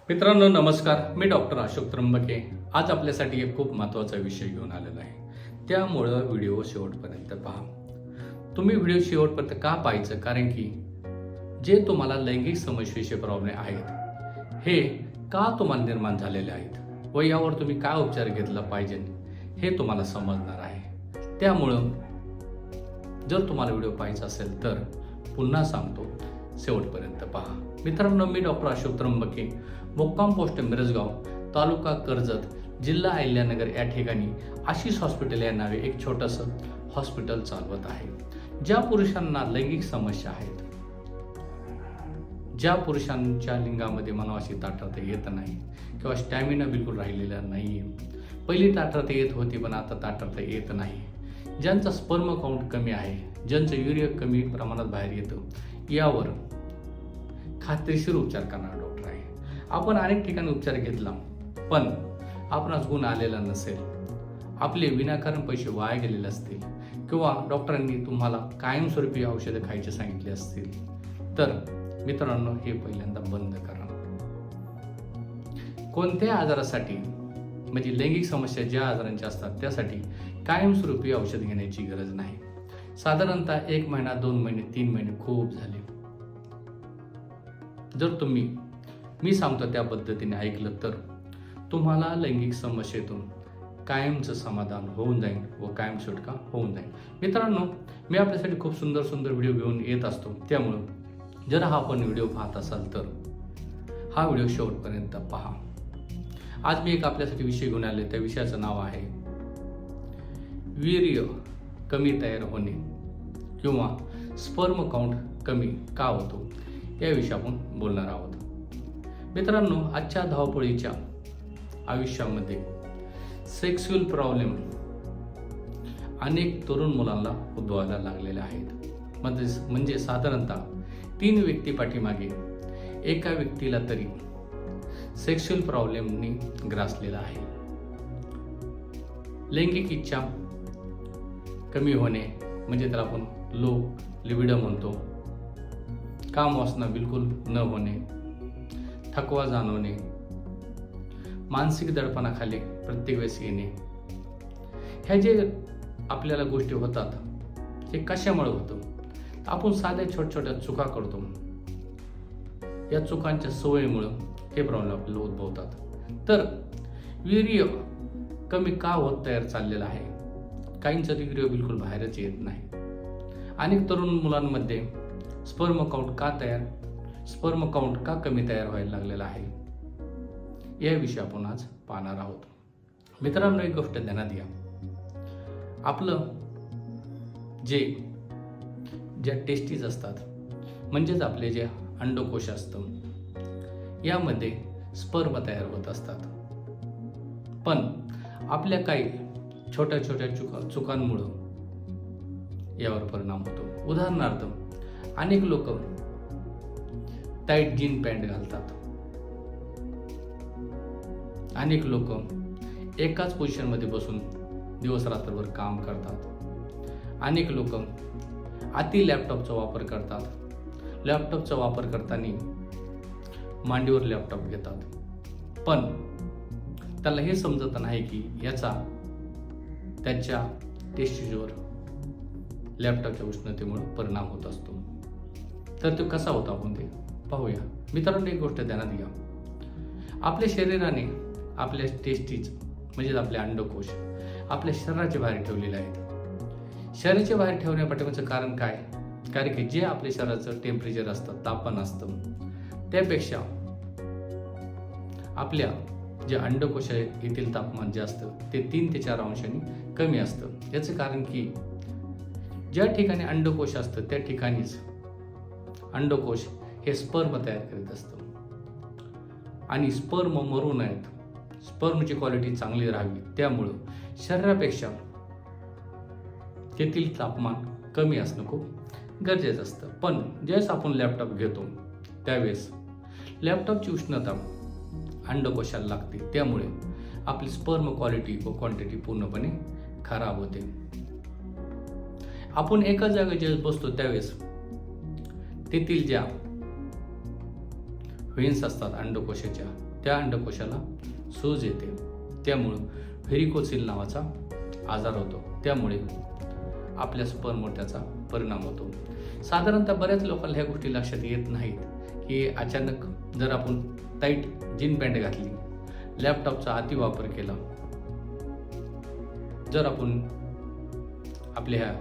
मित्रांनो नमस्कार, मी डॉक्टर अशोक त्र्यंबके आज आपल्यासाठी एक खूप महत्त्वाचा विषय घेऊन आलेला आहे. त्यामुळं व्हिडिओ शेवटपर्यंत पहा. तुम्ही व्हिडिओ शेवटपर्यंत का पाहायचं? कारण की जे तुम्हाला लैंगिक समस्येचे प्रॉब्लेम आहेत हे का तुम्हाला निर्माण झालेले आहेत व यावर तुम्ही काय उपचार घेतला पाहिजे हे तुम्हाला समजणार आहे. त्यामुळं जर तुम्हाला व्हिडिओ पाहायचा असेल तर पुन्हा सांगतो, शेवटपर्यंत पहा. मित्रांनो, मी डॉक्टर अशोक त्र्यंबके, मुक्काम पोस्ट मिरजगाव, तालुका कर्जत, जिल्हा अहिल्यानगर या ठिकाणी आशिष हॉस्पिटल या नावे एक छोटंसं हॉस्पिटल चालवत आहे. ज्या पुरुषांना लैंगिक समस्या आहेत, ज्या पुरुषांच्या लिंगामध्ये मनावाशी ताठरता येत नाही किंवा स्टॅमिना बिलकुल राहिलेला नाही, पहिली ताठरता येत होती पण आता ताठरता येत नाही, ज्यांचा स्पर्म काउंट कमी आहे, ज्यांचं युरिया कमी प्रमाणात बाहेर येतं, यावर खात्रीशीर उपचार करणारा डॉक्टर आहे. आपण अनेक ठिकाणी उपचार घेतला पण आपणास गुण आलेला नसेल, आपले विनाकारण पैसे वाया गेलेले असतील किंवा डॉक्टरांनी तुम्हाला कायमस्वरूपी औषधं खायचे सांगितले असतील तर मित्रांनो हे पहिल्यांदा बंद करा. कोणत्याही आजारासाठी म्हणजे लैंगिक समस्या ज्या आजारांच्या असतात त्यासाठी कायमस्वरूपी औषध घेण्याची गरज नाही. साधारणतः 1 महिना, 2 महिने, 3 महिने खूप झाले. जर तुम्ही मी सांगतो त्या पद्धतीने ऐकलं तर तुम्हाला लैंगिक समस्येतून कायमचं समाधान होऊन जाईल व कायम सुटका होऊन जाईल. मित्रांनो, मी आपल्यासाठी खूप सुंदर सुंदर व्हिडिओ घेऊन येत असतो. त्यामुळं जर हा आपण व्हिडिओ पाहत असाल तर हा व्हिडिओ शेवटपर्यंत पहा. आज मी एक आपल्यासाठी विषय घेऊन आले. त्या विषयाचं नाव आहे वीर्य कमी तयार होणे किंवा स्पर्म काउंट कमी का होतो याविषयी आपण बोलणार आहोत. मित्रांनो, आजच्या धावपळीच्या आयुष्यामध्ये सेक्स्युअल प्रॉब्लेम अनेक तरुण मुलांना उद्भवायला लागलेले आहेत. म्हणजे साधारणतः 3 व्यक्ती पाठीमागे एका व्यक्तीला तरी सेक्स्युअल प्रॉब्लेमनी ग्रासलेला आहे. लैंगिक इच्छा कमी होणे म्हणजे त्याला आपण लो लिबिडो म्हणतो, काम वासना बिलकुल न होणे, थकवा जाणवणे, मानसिक दडपणाखाली प्रत्येक वेळेस येणे, ह्या जे आपल्याला गोष्टी होतात हे कशामुळे होतं? आपण साध्या छोट्या चुका करतो. या चुकांच्या सवयीमुळं हे प्रॉब्लेम आपल्याला उद्भवतात. तर वीर्य कमी का होत तयार चाललेलं आहे? काहींचं वीर्य बिलकुल बाहेरच येत नाही. अनेक तरुण मुलांमध्ये स्पर्म काउंट का कमी तयार व्हायला लागलेला आहे याविषयी आपण आज पाहणार आहोत. मित्रांनो, एक गोष्ट ध्यानात घ्या. आपलं ज्या टेस्टीज असतात म्हणजेच आपले जे अंडकोश असतं यामध्ये स्पर्म तयार होत असतात. पण आपल्या काही छोट्या चुकांमुळं यावर परिणाम होतो. उदाहरणार्थ, अनेक लोक टाईट जीन पॅन्ट घालतात, अनेक लोक एकाच पोझिशनमध्ये बसून दिवस रात्रभर काम करतात, अनेक लोक अति लॅपटॉपचा वापर करतात, लॅपटॉपचा वापर करताना मांडीवर लॅपटॉप घेतात, पण त्याला हे समजत नाही की याचा त्याच्या टेस्टीजवर लॅपटॉपच्या उष्णतेमुळे परिणाम होत असतो. तर तो कसा होता आपण ते पाहूया. मित्रांनो, एक गोष्ट ध्यानात घ्या. आपल्या शरीराने आपल्या टेस्टीज म्हणजे आपले अंडकोश आपल्या शरीराच्या बाहेर ठेवलेले आहेत. शरीराच्या बाहेर ठेवण्यापाठीमागचं कारण काय? कारण की जे आपल्या शरीराचं टेम्परेचर असतं, तापमान असतं, त्यापेक्षा आपल्या जे अंडकोश आहे येथील तापमान जे असतं ते 3 ते 4 अंशांनी कमी असतं. याचं कारण की ज्या ठिकाणी अंडकोश असतं त्या ठिकाणीच अंडकोश हे स्पर्म तयार करीत असतं आणि स्पर्म मरू नयेत, स्पर्मची क्वालिटी चांगली राहावी, त्यामुळं शरीरापेक्षा तेथील तापमान कमी असणं खूप गरजेचं असतं. पण ज्यावेळेस आपण लॅपटॉप घेतो त्यावेळेस लॅपटॉपची उष्णता अंडकोशाला लागते, त्यामुळे आपली स्पर्म क्वालिटी व क्वांटिटी पूर्णपणे खराब होते. आपण एका जागेत ज्यावेळेस बसतो त्यावेळेस तेथील ज्या व्हेन्स असतात अंडकोशाच्या, त्या अंडकोशाला सूज येते, त्यामुळं व्हेरिकोसिल नावाचा आजार होतो, त्यामुळे आपल्या स्पर्मवर त्याचा परिणाम होतो. साधारणतः बऱ्याच लोकांना ह्या गोष्टी लक्षात येत नाहीत की अचानक जर आपण टाईट जीन पॅन्ट घातली, लॅपटॉपचा अतिवापर केला, जर आपण आपल्या ह्या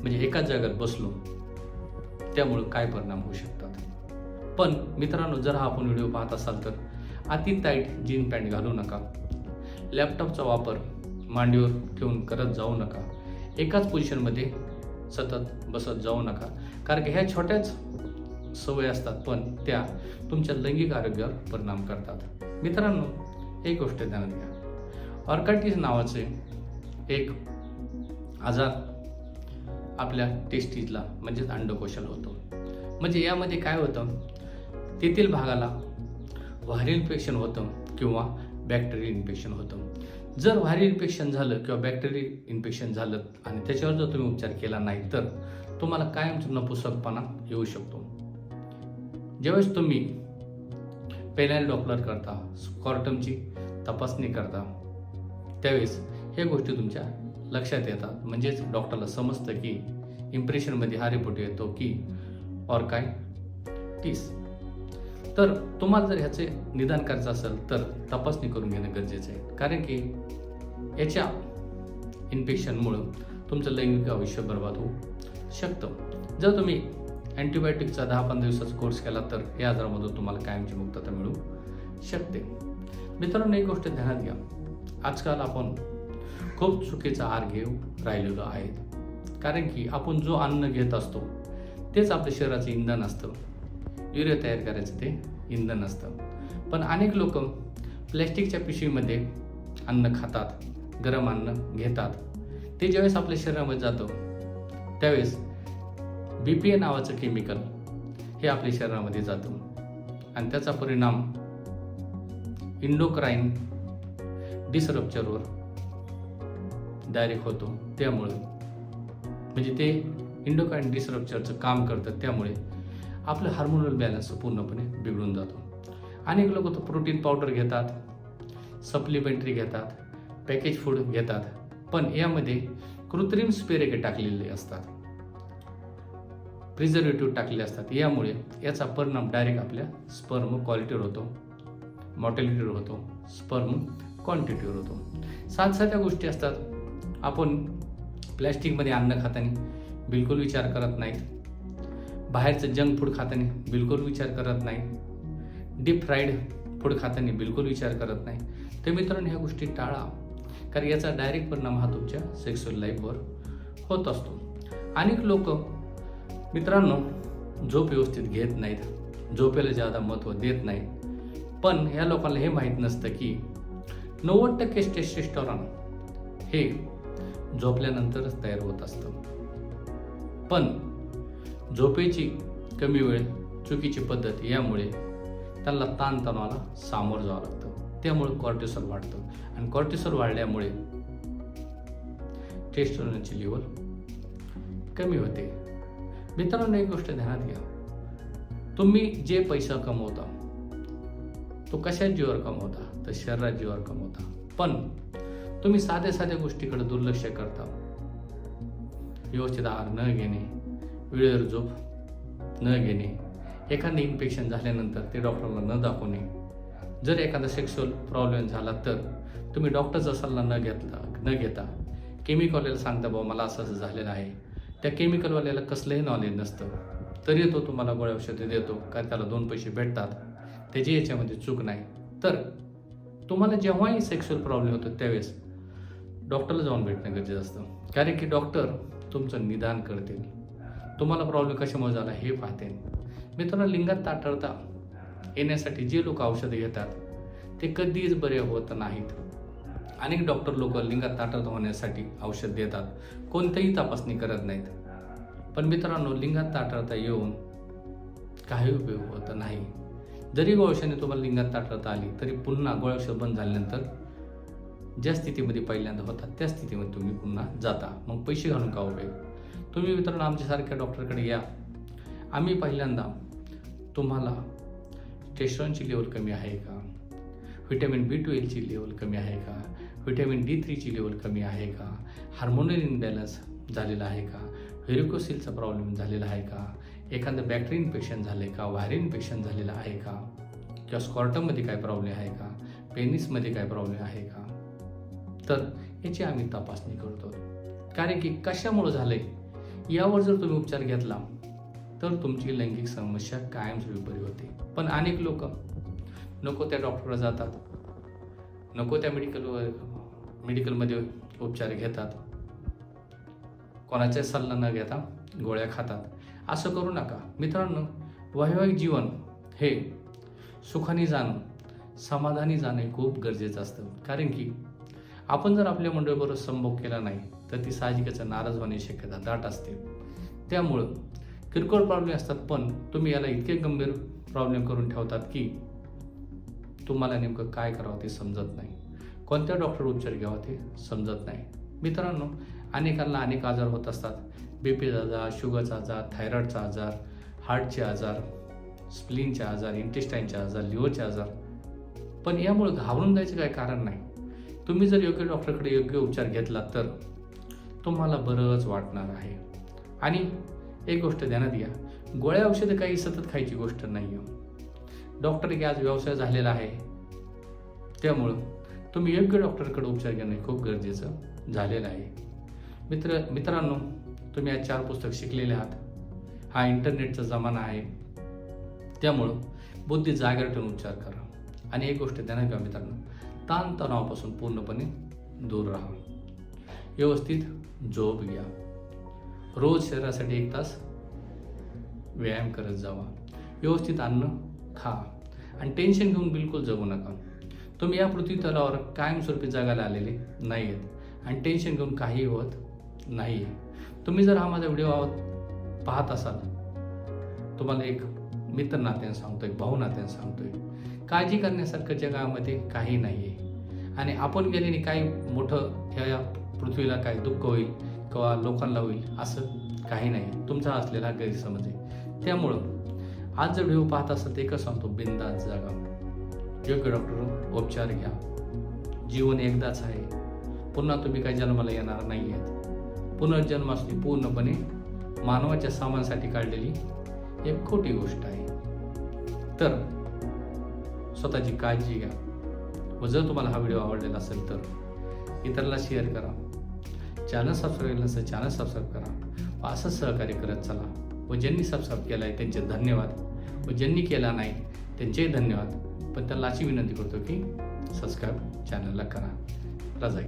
म्हणजे एकाच जागेत बसलो, त्यामुळे काय परिणाम होऊ शकतात. पण मित्रांनो, जर हा आपण व्हिडिओ पाहत असाल तर अति टाईट जीन पॅन्ट घालू नका, लॅपटॉपचा वापर मांडीवर ठेवून करत जाऊ नका, एकाच पोझिशनमध्ये सतत बसत जाऊ नका, कारण की ह्या छोट्याच सवयी असतात पण त्या तुमच्या लैंगिक आरोग्यावर परिणाम करतात. मित्रांनो, एक गोष्ट ध्यानात घ्या, ऑर्कायटिस नावाचे एक आजार आपल्या टेस्टिसला म्हणजेच अंडकोशाला होतो. म्हणजे यामध्ये काय होतं, तेथील भागाला व्हायरल इन्फेक्शन होतं किंवा बॅक्टेरियल इन्फेक्शन होतं. जर व्हायरल इन्फेक्शन झालं किंवा बॅक्टेरियल इन्फेक्शन झालं आणि त्याच्यावर जर तुम्ही उपचार केला नाही तर तुम्हाला कायमचा नपुसकपणा येऊ शकतो. ज्यावेळेस तुम्ही पेनाइल डॉपलर करता, स्कॉर्टमची तपासणी करता, त्यावेळेस ह्या गोष्टी तुमच्या लक्षात येतात. म्हणजेच डॉक्टरला समजतं की इम्प्रेशनमध्ये हा रिपोर्ट येतो की ऑर्कायटिस. तर तुम्हाला जर ह्याचे निदान करायचं असेल तर तपासणी करून घेणं गरजेचं आहे, कारण की याच्या इन्फेक्शनमुळं तुमचं लैंगिक आयुष्य बर्बाद होऊ शकतं. जर तुम्ही अँटीबायोटिकचा 10-15 दिवसाचा कोर्स केला तर या आजारामधून तुम्हाला कायमची मुक्तता मिळू शकते. मित्रांनो, एक गोष्ट ध्यानात घ्या, आजकाल आपण खूप चुकीचा आहार घेऊ राहिलेलो आहेत, कारण की आपण जो अन्न घेत असतो तेच आपल्या शरीराचं इंधन असतं, युरिया तयार करायचं ते इंधन असतं. पण अनेक लोक प्लॅस्टिकच्या पिशवीमध्ये अन्न खातात, गरम अन्न घेतात, ते ज्यावेळेस आपल्या शरीरामध्ये जातं त्यावेळेस BPA नावाचं केमिकल हे आपल्या शरीरामध्ये जातं आणि त्याचा परिणाम इंडोक्राईन डिसरप्चरवर डायरेक्ट होतो. त्यामुळे म्हणजे ते इंडोक्राईन डिसरप्चरचं काम करतं, त्यामुळे आपलं हार्मोनल बॅलन्स पूर्णपणे बिघडून जातो. अनेक लोक तर प्रोटीन पावडर घेतात, सप्लिमेंटरी घेतात, पॅकेज फूड घेतात, पण यामध्ये कृत्रिम स्पेरेके टाकलेले असतात, प्रिझर्वेटिव्ह टाकलेले असतात. यामुळे याचा परिणाम डायरेक्ट आपल्या स्पर्म क्वालिटीवर होतो, मॉर्टॅलिटीवर होतो, स्पर्म क्वांटिटीवर होतो. साध्या गोष्टी असतात. आपण प्लॅस्टिकमध्ये अन्न खाताना बिलकुल विचार करत नाहीत, बाहेरचं जंक फूड खाताना बिलकुल विचार करत नाही, डीप फ्राईड फूड खाताना बिलकुल विचार करत नाही. तर मित्रांनो, ह्या गोष्टी टाळा, कारण याचा डायरेक्ट परिणाम हा तुमच्या सेक्सुअल लाईफवर होत असतो. अनेक लोक मित्रांनो झोप व्यवस्थित घेत नाहीत, झोपेला जादा महत्त्व देत नाहीत, पण ह्या लोकांना हे माहीत नसतं की 90% टेस्टोस्टेरॉन हे झोपल्यानंतरच तयार होत असतं. पण झोपेची कमी वेळ, चुकीची पद्धत यामुळे त्यांना ताणतणावाला सामोरं जावं लागतं, त्यामुळे कॉर्टिसॉल वाढतं आणि कॉर्टिसॉल वाढल्यामुळे टेस्टोस्टेरॉनची लेवल कमी होते. मित्रांनो, एक गोष्ट ध्यानात घ्या, तुम्ही जे पैसा कमवता तो कशाच जीवावर कमवता, तर शरीरात जीवावर कमवता. पण तुम्ही साध्या गोष्टीकडे दुर्लक्ष करता, व्यवस्थित आहार न घेणे, वेळेवर झोप न घेणे, एखादे इन्फेक्शन झाल्यानंतर ते डॉक्टरला न दाखवणे, जर एखादा सेक्शुअल प्रॉब्लेम झाला तर तुम्ही डॉक्टरचा सल्ला न घेता केमिकलवाल्याला सांगता, बाबा मला असं झालेलं आहे. त्या केमिकलवाल्याला कसलंही नॉलेज नसतं, तरी तो तुम्हाला गोळ्या औषधे देतो, काय त्याला 2 पैसे भेटतात, त्याची याच्यामध्ये चूक नाही. तर तुम्हाला जेव्हाही सेक्शुअल प्रॉब्लेम होतो त्यावेळेस डॉक्टरला जाऊन भेटणं गरजेचं असतं, कारण की डॉक्टर तुमचं निदान करतील, तुम्हाला प्रॉब्लेम कशामुळे झाला हे पाहतील. मित्रांनो, लिंगात ताठरता येण्यासाठी जे लोक औषधे घेतात ते कधीच बरे होत नाहीत. अनेक डॉक्टर लोक लिंगात ताठरता होण्यासाठी औषध देतात, कोणतीही तपासणी करत नाहीत. पण मित्रांनो, लिंगात ताठरता येऊन काही उपयोग होत नाही. जरी गोळ्याने तुम्हाला लिंगात ताठरता आली तरी पुन्हा गोळ्या औषध बंद झाल्यानंतर ज्या स्थितीमध्ये पहिल्यांदा होता त्या स्थितीमध्ये तुम्ही पुन्हा जाता. मग पैसे घालून का उपयोग? तुम्ही मित्रांनो आमच्यासारख्या डॉक्टरकडे या, आम्ही पहिल्यांदा तुम्हाला टेस्टोस्टेरॉनची लेवल कमी आहे का, व्हिटॅमिन B12ची लेवल कमी आहे का, व्हिटॅमिन D3ची लेवल कमी आहे का, हार्मोनल इनबॅलन्स झालेला आहे का, व्हेरिकोसिलचा प्रॉब्लेम झालेला आहे का, एखादं बॅक्टेरिया इन्फेक्शन झालं का, व्हायरल इन्फेक्शन झालेलं आहे का, किंवा स्कॉर्टममध्ये काय प्रॉब्लेम आहे का, पेनिसमध्ये काय प्रॉब्लेम आहे का, तर याची आम्ही तपासणी करतो. कारण की कशामुळे झालंय यावर जर तुम्ही उपचार घेतला तर तुमची लैंगिक समस्या कायमस्वरूपी बरी होते. पण अनेक लोक नको त्या डॉक्टरकडे जातात, नको त्या मेडिकलमध्ये उपचार घेतात, कोणाचा सल्ला न घेता गोळ्या खातात. असं करू नका मित्रांनो. वैवाहिक जीवन हे सुखाने जाणं, समाधानी जाणं खूप गरजेचं असतं. कारण की आपण जर आपल्या मंडळीबरोबर संभोग केला नाही तर ती साहजिकच नाराज होण्याची शक्यता दाट असते. त्यामुळं किरकोळ प्रॉब्लेम असतात, पण तुम्ही याला इतके गंभीर प्रॉब्लेम करून ठेवतात की तुम्हाला नेमकं काय करावं ते समजत नाही, कोणत्या डॉक्टर उपचार घ्यावा ते समजत नाही. मित्रांनो, अनेकांना अनेक आजार होत असतात. बीपीचा आजार, शुगरचा आजार, थायरॉइडचा आजार, हार्टचे आजार, स्प्लीनचे आजार, इंटेस्टाईनचे आजार, लिव्हरचे आजार. पण यामुळे घाबरून जायचं काही कारण नाही. तुम्ही जर योग्य डॉक्टरकडे योग्य उपचार घेतला तर तुम्हाला बरंच वाटणार आहे. आणि एक गोष्ट ध्यानात घ्या, गोळ्या औषधं काही सतत खायची गोष्ट नाही आहे. डॉक्टर की आज व्यवसाय झालेला आहे, त्यामुळं तुम्ही योग्य डॉक्टरकडे उपचार घेणं खूप गरजेचं झालेलं आहे. मित्रांनो, तुम्ही आज 4 पुस्तक शिकलेले आहात. हा इंटरनेटचा जमाना आहे, त्यामुळं बुद्धी जागेवर ठेवून उपचार करा. आणि एक गोष्ट ध्यानात घ्या मित्रांनो, ताणतणावापासून पूर्णपणे दूर राहा. व्यवस्थित झोप घ्या. रोज शरीरासाठी 1 तास व्यायाम करत जावा. व्यवस्थित अन्न खा आणि टेन्शन घेऊन बिलकुल जगू नका. तुम्ही या पृथ्वी तलावर कायमस्वरूपी जगायला आलेले नाही आहेत आणि टेन्शन घेऊन काही होत नाही आहे. तुम्ही जर हा माझा व्हिडिओ पाहत असाल, तुम्हाला एक मित्र नात्याने सांगतोय, भाऊ नात्याने सांगतोय, काळजी करण्यासारखं जगामध्ये काही नाही आहे. आणि आपण गेल्याने काही मोठं ह्या पृथ्वीला काही दुःख होईल किंवा लोकांना होईल असं काही नाही. तुमचा असलेला गैरसमज आहे. त्यामुळं आज जर व्हिडिओ पाहत असाल तर एकच सांगतो, बिनधास्त जागा, योग्य डॉक्टर उपचार घ्या. जीवन एकदाच आहे, पुन्हा तुम्ही काही जन्माला येणार नाही आहेत. पुनर्जन्म असणे पूर्णपणे मानवाच्या सामानासाठी काढलेली एक खोटी गोष्ट आहे. तर स्वतःची काळजी घ्या. व जर तुम्हाला हा व्हिडिओ आवडलेला असेल तर इतरांना शेअर करा. चॅनल सबस्क्राईब नसेल चॅनल सबस्क्राईब करा. व असंच सहकार्य करत चला. व ज्यांनी सबस्क्राईब केला आहे त्यांचे धन्यवाद, व ज्यांनी केला नाही त्यांचेही धन्यवाद. पण त्याला अशी विनंती करतो की सबस्क्राईब चॅनलला करा. रजाई.